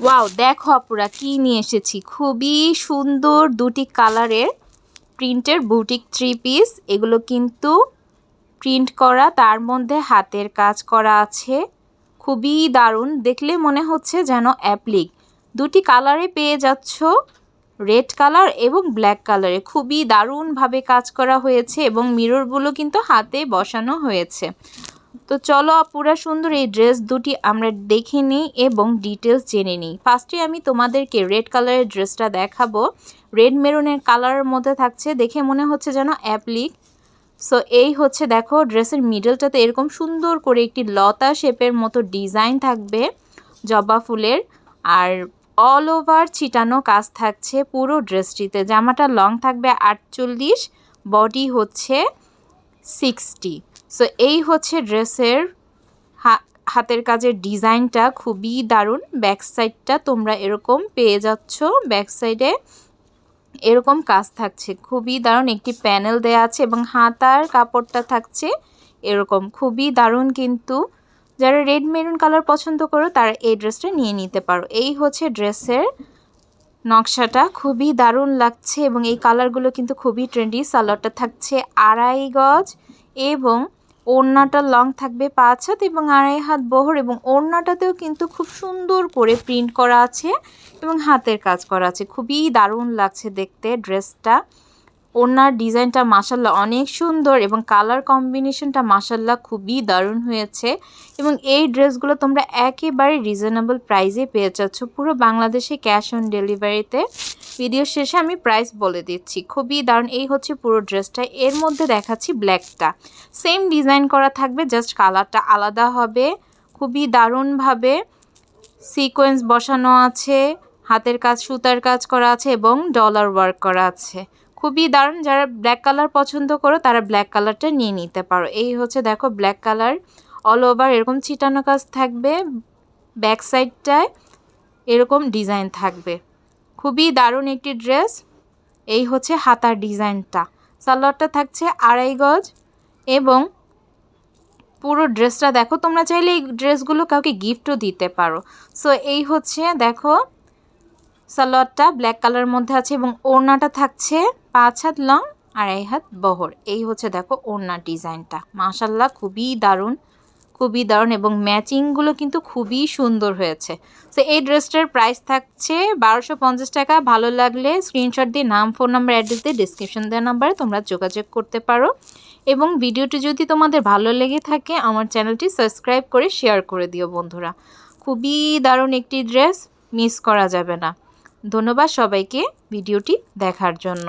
Wow, দেখো আপুরা কি নিয়ে এসেছি। খুবই সুন্দর দুটি কালারের প্রিন্টের বুটিক 3 পিস। এগুলো কিন্তু প্রিন্ট করা, তার মধ্যে হাতের কাজ করা আছে। খুবই দারুণ, দেখলে মনে হচ্ছে যেন অ্যাপ্লিক। দুটি কালারে পেয়ে যাচ্ছ, রেড কালার এবং ব্ল্যাক কালারে। খুবই দারুণভাবে কাজ করা হয়েছে এবং মিররগুলো কিন্তু হাতে বসানো হয়েছে। তো চলো আপুরা, সুন্দর এই ড্রেস দুটি আমরা দেখে নিই এবং ডিটেলস জেনে নিই। ফার্স্টে আমি তোমাদেরকে রেড কালারের ড্রেসটা দেখাবো। রেড মেরুনের কালারের মধ্যে থাকছে, দেখে মনে হচ্ছে যেন অ্যাপ্লিক। সো এই হচ্ছে দেখো, ড্রেসের মিডলটাতে এরকম সুন্দর করে একটি লতা শেপের মতো ডিজাইন থাকবে জবা ফুলের, আর অল ওভার ছিটানো কাজ থাকছে পুরো ড্রেসটিতে। জামাটা লং থাকবে 48, বডি হচ্ছে 60। সো এই হচ্ছে ড্রেসের হাতের কাজের ডিজাইনটা, খুবই দারুণ। ব্যাক সাইডটা তোমরা এরকম পেয়ে যাচ্ছ, ব্যাক সাইডে এরকম কাজ থাকছে, খুবই দারুণ। একটি প্যানেল দেয়া আছে এবং হাতার কাপড়টা থাকছে এরকম, খুবই দারুণ। কিন্তু যারা রেড মেরুন কালার পছন্দ করো তারা এই ড্রেসটা নিয়ে নিতে পারো। এই হচ্ছে ড্রেসের নকশাটা, খুবই দারুণ লাগছে এবং এই কালারগুলো কিন্তু খুবই ট্রেন্ডি। সালোয়ারটা থাকছে 2.5 গজ এবং ওড়নাটা লং থাকবে 5 হাত এবং 2.5 হাত বহর, এবং ওড়নাটাতেও কিন্তু খুব সুন্দর করে প্রিন্ট করা আছে এবং হাতের কাজ করা আছে। খুবই দারুণ লাগছে দেখতে ড্রেসটা। ওড়নার ডিজাইনটা মাশাল্লাহ অনেক সুন্দর এবং কালার কম্বিনেশনটা মাশাল্লাহ খুবই দারুণ হয়েছে। এবং এই ড্রেসগুলো তোমরা একেবারে রিজনেবল প্রাইসে পেয়ে যাচ্ছ পুরো বাংলাদেশে, ক্যাশ অন ডেলিভারিতে। ভিডিও শেষে আমি প্রাইস বলে দিচ্ছি। খুবই দারুণ, এই হচ্ছে পুরো ড্রেসটা। এর মধ্যে দেখাচ্ছি ব্ল্যাকটা, সেম ডিজাইন করা থাকবে, জাস্ট কালারটা আলাদা হবে। খুবই দারুণভাবে সিকোয়েন্স বসানো আছে, হাতের কাজ সুতার কাজ করা আছে এবং ডলার ওয়ার্ক করা আছে। খুবই দারুণ, যারা ব্ল্যাক কালার পছন্দ করো তারা ব্ল্যাক কালারটা নিয়ে নিতে পারো। এই হচ্ছে দেখো ব্ল্যাক কালার, অল ওভার এরকম ছিটানো কাজ থাকবে, ব্যাক সাইডটায় এরকম ডিজাইন থাকবে। খুবই দারুণ একটি ড্রেস। এই হচ্ছে হাতার ডিজাইনটা, সালোয়ারটা থাকছে 2.5 গজ এবং পুরো ড্রেসটা দেখো। তোমরা চাইলে এই ড্রেসগুলো কাউকে গিফটও দিতে পারো। সো এই হচ্ছে দেখো, সালোয়ারটা ব্ল্যাক কালারের মধ্যে আছে এবং ওড়নাটা থাকছে 5 হাত লং, 2.5 হাত বহর। এই হচ্ছে দেখো ওড়নার ডিজাইনটা, মাশাল্লাহ খুবই দারুণ, খুবই দারুণ এবং ম্যাচিংগুলো কিন্তু খুবই সুন্দর হয়েছে। সো এই ড্রেসটার প্রাইস থাকছে 1250 টাকা। ভালো লাগলে স্ক্রিনশট দিয়ে নাম, ফোন নাম্বার, অ্যাড্রেস দিয়ে ডিসক্রিপশন দেওয়া নাম্বারে তোমরা যোগাযোগ করতে পারো। এবং ভিডিওটি যদি তোমাদের ভালো লেগে থাকে আমার চ্যানেলটি সাবস্ক্রাইব করে শেয়ার করে দিও বন্ধুরা। খুবই দারুণ একটি ড্রেস, মিস করা যাবে না। ধন্যবাদ সবাইকে ভিডিওটি দেখার জন্য।